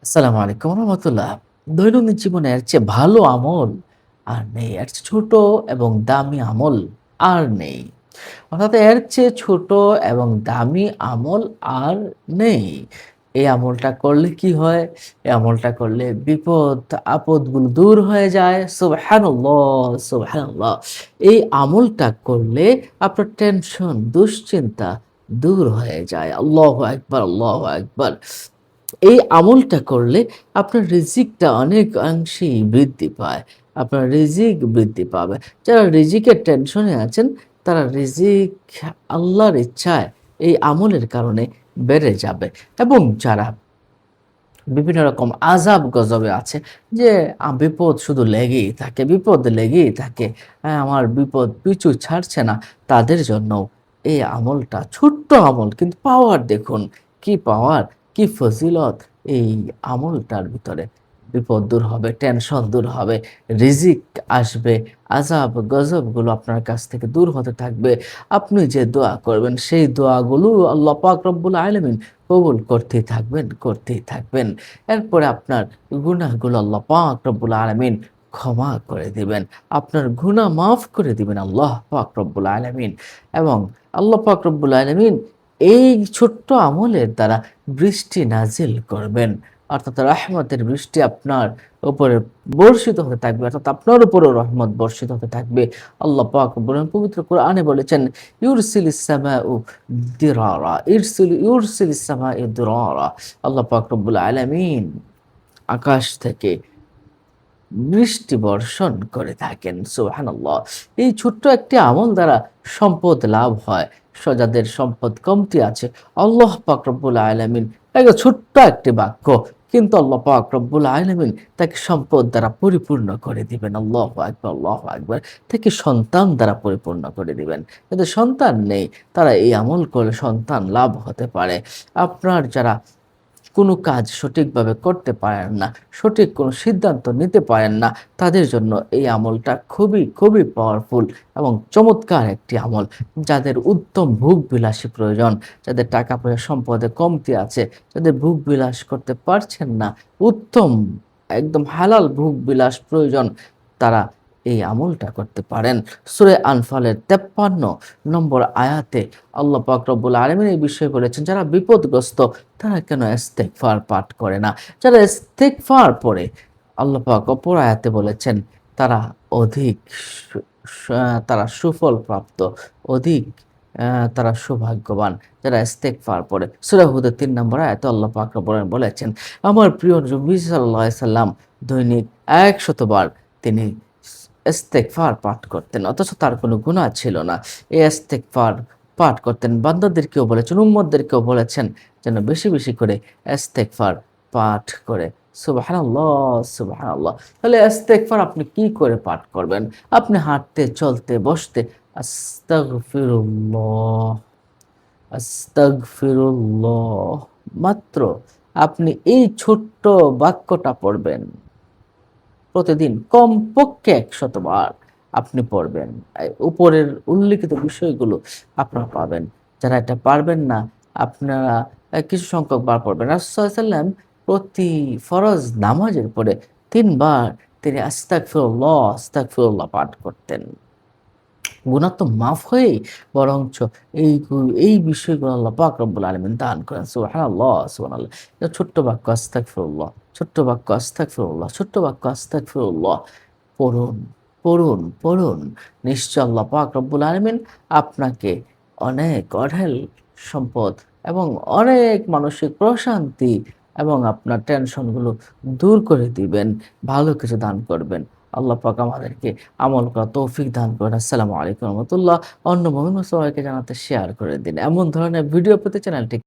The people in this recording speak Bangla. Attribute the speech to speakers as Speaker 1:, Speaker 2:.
Speaker 1: আসসালামু আলাইকুম রহমতুল্লাহ। দৈনন্দিন জীবনে এর চেয়ে ভালো আমল আর নেই। এর চেয়ে ছোট এবং দামি আমল আর নেই। অর্থাৎ এর চেয়ে ছোট এবং দামি আমল আর নেই। এই আমলটা করলে কি হয়? এই আমলটা করলে বিপদ আপদগুলো দূর হয়ে যায়। সুবহানাল্লাহ, সুবহানাল্লাহ। এই আমলটা করলে আপনার টেনশন, দুশ্চিন্তা দূর হয়ে যায়। আল্লাহু আকবার, আল্লাহু আকবার। এই আমলটা করলে আপনার রিজিকটা অনেকাংশেই বৃদ্ধি পায়। আপনার রিজিক বৃদ্ধি পাবে। যারা রিজিকের টেনশনে আছেন, তারা রিজিক আল্লাহর ইচ্ছায় এই আমলের কারণে বেড়ে যাবে। এবং যারা বিভিন্ন রকম আযাব-গজবে আছে যে বিপদ শুধু লেগেই থাকে, বিপদ লেগেই থাকে। আমার বিপদ পিছু ছাড়ছে না। তাদের জন্যও এই আমলটা ছোট্ট আমল কিন্তু পাওয়ার দেখুন, কি পাওয়ার, কি ফজিলত এই আমলটার ভিতরে। বিপদ দূর হবে, টেনশন দূর হবে, রিজিক আসবে, আযাব-গজবগুলো আপনার কাছ থেকে দূর হতে থাকবে। আপনি যে দোয়া করবেন সেই দোয়াগুলো আল্লাহ পাক রব্বুল আলামিন কবুল করতেই থাকবেন, করতেই থাকবেন। এরপরে আপনার গুনাহগুলো আল্লাহ পাক রব্বুল আলামিন ক্ষমা করে দিবেন। আপনার গুনাহ মাফ করে দিবেন আল্লাহ পাক রব্বুল আলামিন। এবং আল্লাহ পাক রব্বুল আলামিন এই ছোট্ট আমলের দ্বারা বৃষ্টি নাজিল করবেন। অর্থাৎ রহমতের বৃষ্টি আপনার উপরে বর্ষিত হতে থাকবে। অর্থাৎ আপনার উপরেও রহমত বর্ষিত হতে থাকবে। আল্লাহ পাক রব্বুল আলামিন পবিত্র কোরআনে বলেছেন, ইউরসিলিস সামাউ দিরারা ইউরসিলিস সামাউ দিরারা। আল্লাহ পাক রব্বুল আলামিন আকাশ থেকে বৃষ্টি বর্ষণ করে থাকেন। সুবহানাল্লাহ। এই ছোট্ট একটি আমল দ্বারা সম্পদ লাভ হয়। যাদের সম্পদ কমতি আছে, আল্লাহ পাক রব্বুল আলামিন ছোট্ট একটি বাক্য কিন্তু আল্লাহ পাক রব্বুল আলামিন তাকে সম্পদ দ্বারা পরিপূর্ণ করে দিবেন। আল্লাহু আকবার, আল্লাহু আকবার। তাকে সন্তান দ্বারা পরিপূর্ণ করে দিবেন। যাদের সন্তান নেই, তারা এই আমল করলে সন্তান লাভ হতে পারে। আপনার যারা কোনো কাজ সঠিকভাবে করতে পারেন না, সঠিক কোনো সিদ্ধান্ত নিতে পারেন না, তাদের জন্য এই আমলটা খুবই, খুবই পাওয়ারফুল এবং চমৎকার একটি আমল। যাদের উত্তম ভোগবিলাসী প্রয়োজন, যাদের টাকা-পয়সা সম্পদে কমতি আছে, যাদের ভোগবিলাস করতে পারছেন না, উত্তম একদম হালাল ভোগবিলাস প্রয়োজন, তারা এই আমলটা করতে পারেন। সূরা আনফালের ৫৩ নম্বর আয়াতে আল্লাহ পাক রব্বুল আলামিন এই বিষয়ে বলেছেন, যারা বিপদগ্রস্ত তারা কেন ইস্তেগফার পাঠ করে না? যারা ইস্তেগফার পড়ে, আল্লাহ পাক অপর আয়াতে বলেছেন, তারা অধিক সু সু তারা সুফল প্রাপ্ত, অধিক তারা সৌভাগ্যবান। যারা ইস্তেগফার পড়ে। সূরা হুদের ৩ নম্বর আয়াতে আল্লাহ পাক রব্বুল আলামিন বলেছেন, আমার প্রিয় নবী সাল্লাল্লাহু আলাইহি সাল্লাম দৈনিক ১০০ বার তিনি ইস্তেগফার পাঠ করতেন। অথচ তার কোনো গুনাহ ছিল না। এই ইস্তেগফার পাঠ করতেন। বান্দাদেরকেও বলেছেন, উম্মতদেরকেও বলেছেন যেন বেশি, বেশি করে ইস্তেগফার পাঠ করে। সুবহানাল্লাহ, সুবহানাল্লাহ। তাহলে ইস্তেগফার আপনি কি করে পাঠ করবেন? আপনি হাঁটতে, চলতে, বসতে আস্তাগফিরুল্লাহ, আস্তাগফিরুল্লাহ মাত্র আপনি এই ছোট্ট বাক্যটা পড়বেন। প্রতিদিন কমপক্ষে ১০০ বার আপনি পড়বেন। উপরের উল্লিখিত বিষয়গুলো আপনারা পাবেন। যারা এটা পারবেন না, আপনারা কিছু সংখ্যক বার পড়বেন। রাসূল সাল্লাল্লাহু আলাইহি ওয়াসাল্লাম প্রতি ফরজ নামাজের পরে ৩ বার তিনি আস্তাগফিরুল্লাহ, আস্তাগফিরুল্লাহ পাঠ করতেন। গুনাহ তো মাফ হয়েই বরঞ্চ এই বিষয়গুলো আল্লাহ পাক রব্বুল আলামিন দান করেন। সুবহানাল্লাহ, সুবহানাল্লাহ। এটা ছোট্ট বাক্য আস্তাগফিরুল্লাহ, ছোট্ট বাক্য আস্তাগফিরুল্লাহ, ছোট্ট বাক্য আস্তাগফিরুল্লাহ। পড়ুন, পড়ুন, পড়ুন। নিশ্চয় আল্লাহ পাক রব্বুল আলামিন আপনাকে অনেক অঢেল সম্পদ এবং অনেক মানসিক প্রশান্তি এবং আপনার টেনশনগুলো দূর করে দিবেন। ভালো কিছু দান করবেন। আল্লাহ পাক আমাদেরকে আমল করার তৌফিক দান করেন। আসসালামু আলাইকুম ওয়া রাহমাতুল্লাহ। অন্য মুমিন সবাইকে জানাতে শেয়ার করে দিন। এমন ধরনের ভিডিও পেতে চ্যানেলটি